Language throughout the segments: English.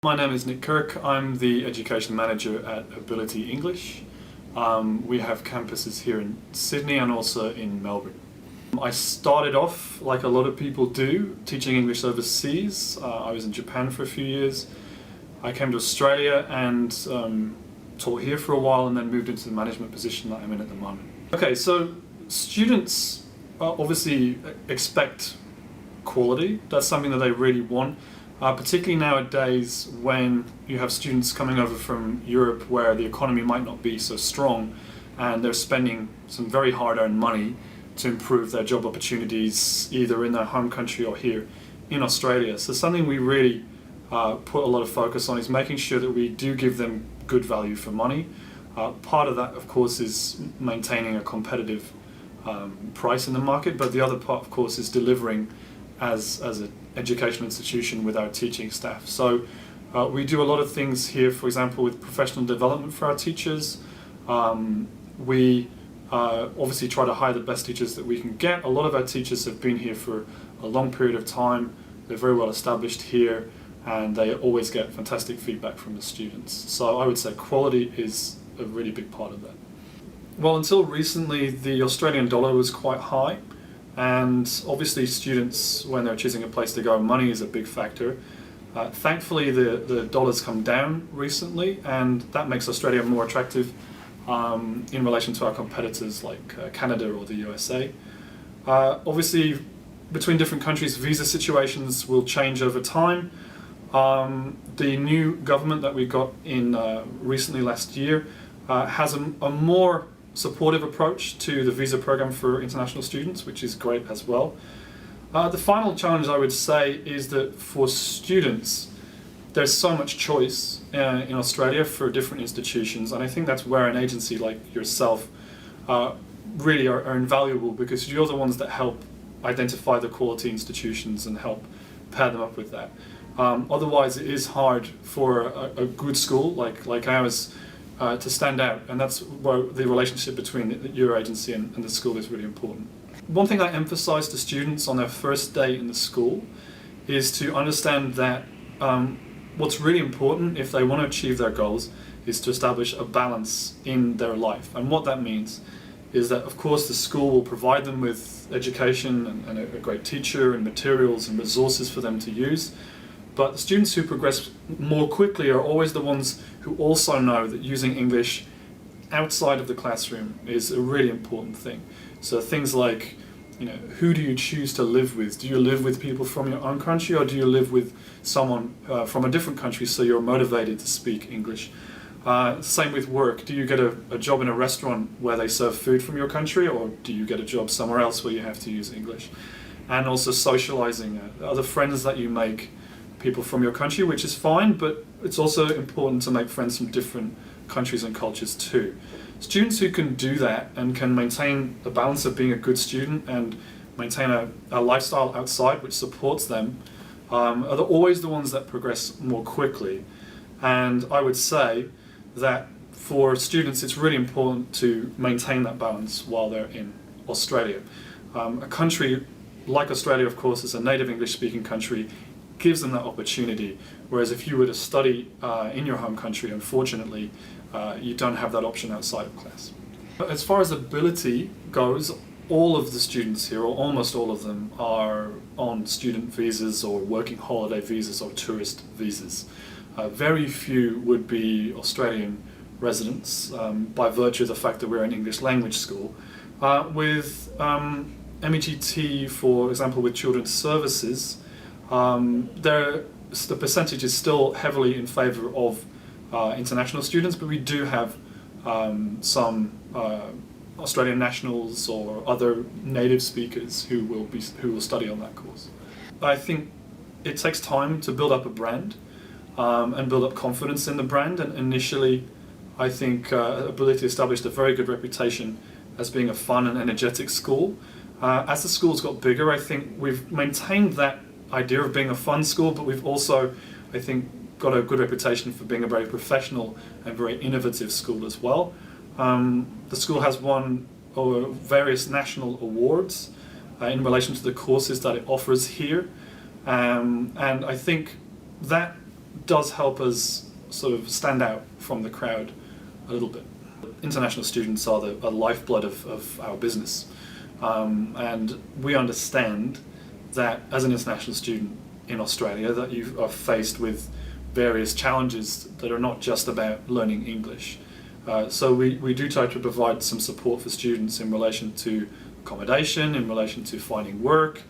My name is Nick Kirk. I'm the Education Manager at Ability English. We have campuses here in Sydney and also in Melbourne. I started off, like a lot of people do, teaching English overseas. I was in Japan for a few years. I came to Australia and taught here for a while and then moved into the management position that I'm in at the moment. Okay, so students obviously expect quality. That's something that they really want. Particularly nowadays when you have students coming over from Europe where the economy might not be so strong and they're spending some very hard-earned money to improve their job opportunities either in their home country or here in Australia. So something we really put a lot of focus on is making sure that we do give them good value for money. Part of that, of course, is maintaining a competitive price in the market, but the other part, of course, is delivering as an educational institution with our teaching staff. So we do a lot of things here, for example, with professional development for our teachers. We obviously try to hire the best teachers that we can get. A lot of our teachers have been here for a long period of time. They're very well established here and they always get fantastic feedback from the students. So I would say quality is a really big part of that. Well, until recently the Australian dollar was quite high. And obviously students, when they're choosing a place to go, money is a big factor. Thankfully the dollar's come down recently and that makes Australia more attractive in relation to our competitors like Canada or the USA. Obviously between different countries visa situations will change over time. The new government that we got in recently last year has a more supportive approach to the visa program for international students, which is great as well. The final challenge I would say is that for students there's so much choice in Australia for different institutions, and I think that's where an agency like yourself really are invaluable, because you're the ones that help identify the quality institutions and help pair them up with that. Otherwise it is hard for a good school like ours to stand out, and that's where the relationship between your agency and the school is really important. One thing I emphasize to students on their first day in the school is to understand that what's really important if they want to achieve their goals is to establish a balance in their life. And what that means is that, of course, the school will provide them with education and a great teacher and materials and resources for them to use. But the students who progress more quickly are always the ones who also know that using English outside of the classroom is a really important thing. So things like, who do you choose to live with? Do you live with people from your own country, or do you live with someone from a different country so you're motivated to speak English? Same with work. Do you get a job in a restaurant where they serve food from your country, or do you get a job somewhere else where you have to use English? And also socializing, other friends that you make, people from your country, which is fine, but it's also important to make friends from different countries and cultures too. Students who can do that and can maintain the balance of being a good student and maintain a lifestyle outside which supports them are always the ones that progress more quickly. And I would say that for students it's really important to maintain that balance while they're in Australia. A country like Australia, of course, is a native English speaking country, gives them that opportunity, whereas if you were to study in your home country, unfortunately, you don't have that option outside of class. But as far as ability goes, all of the students here, or almost all of them, are on student visas or working holiday visas or tourist visas. Very few would be Australian residents by virtue of the fact that we're an English language school. With MEGT, for example, with children's services, the percentage is still heavily in favour of international students, but we do have some Australian nationals or other native speakers who will study on that course. I think it takes time to build up a brand and build up confidence in the brand, and initially I think Ability established a very good reputation as being a fun and energetic school. As the school's got bigger, I think we've maintained that idea of being a fun school, but we've also, I think, got a good reputation for being a very professional and very innovative school as well. The school has won various national awards in relation to the courses that it offers here, and I think that does help us sort of stand out from the crowd a little bit. International students are the lifeblood of our business, and we understand that as an international student in Australia that you are faced with various challenges that are not just about learning English. So we do try to provide some support for students in relation to accommodation, in relation to finding work,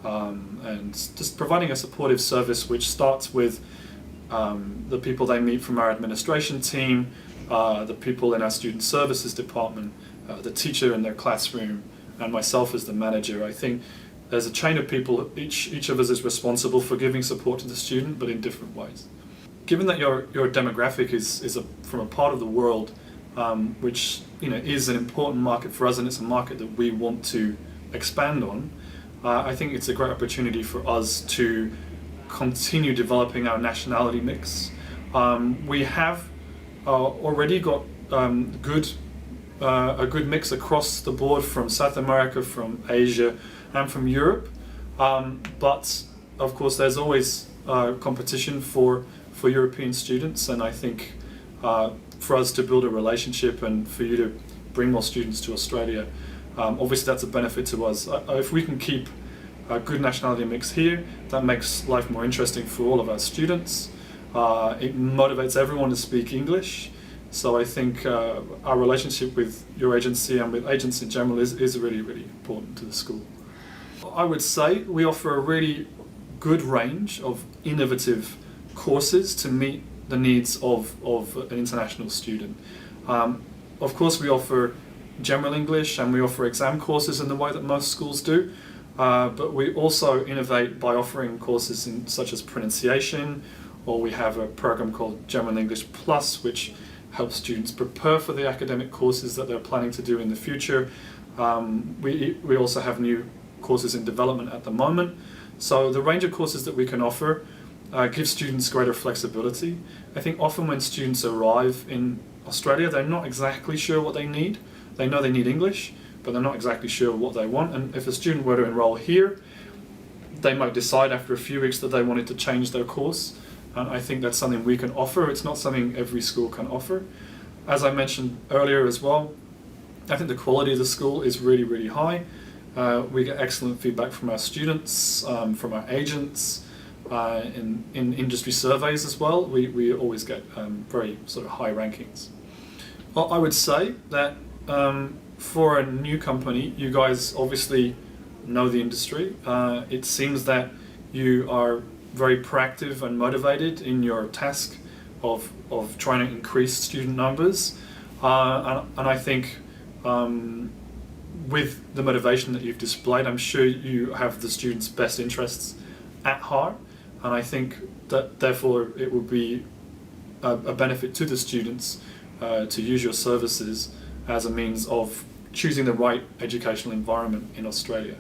and just providing a supportive service which starts with the people they meet from our administration team, the people in our student services department, the teacher in their classroom, and myself as the manager. I think there's a chain of people, each of us is responsible for giving support to the student, but in different ways. Given that your demographic is from a part of the world which is an important market for us, and it's a market that we want to expand on, I think it's a great opportunity for us to continue developing our nationality mix. We have already got a good mix across the board from South America, from Asia, and from Europe. But of course, there's always competition for European students, and I think for us to build a relationship and for you to bring more students to Australia, obviously that's a benefit to us. If we can keep a good nationality mix here, that makes life more interesting for all of our students. It motivates everyone to speak English. So I think our relationship with your agency and with agents in general is really, really important to the school. I would say we offer a really good range of innovative courses to meet the needs of an international student. Of course, we offer general English and we offer exam courses in the way that most schools do, but we also innovate by offering courses such as pronunciation, or we have a program called General English Plus, which helps students prepare for the academic courses that they're planning to do in the future. We also have new courses in development at the moment. So the range of courses that we can offer gives students greater flexibility. I think often when students arrive in Australia, they're not exactly sure what they need. They know they need English, but they're not exactly sure what they want. And if a student were to enroll here, they might decide after a few weeks that they wanted to change their course. And I think that's something we can offer. It's not something every school can offer. As I mentioned earlier as well, I think the quality of the school is really, really high. We get excellent feedback from our students, from our agents, in industry surveys as well. We always get very sort of high rankings. Well, I would say that for a new company, you guys obviously know the industry. It seems that you are very proactive and motivated in your task of trying to increase student numbers, and I think with the motivation that you've displayed, I'm sure you have the students' best interests at heart, and I think that therefore it would be a benefit to the students to use your services as a means of choosing the right educational environment in Australia.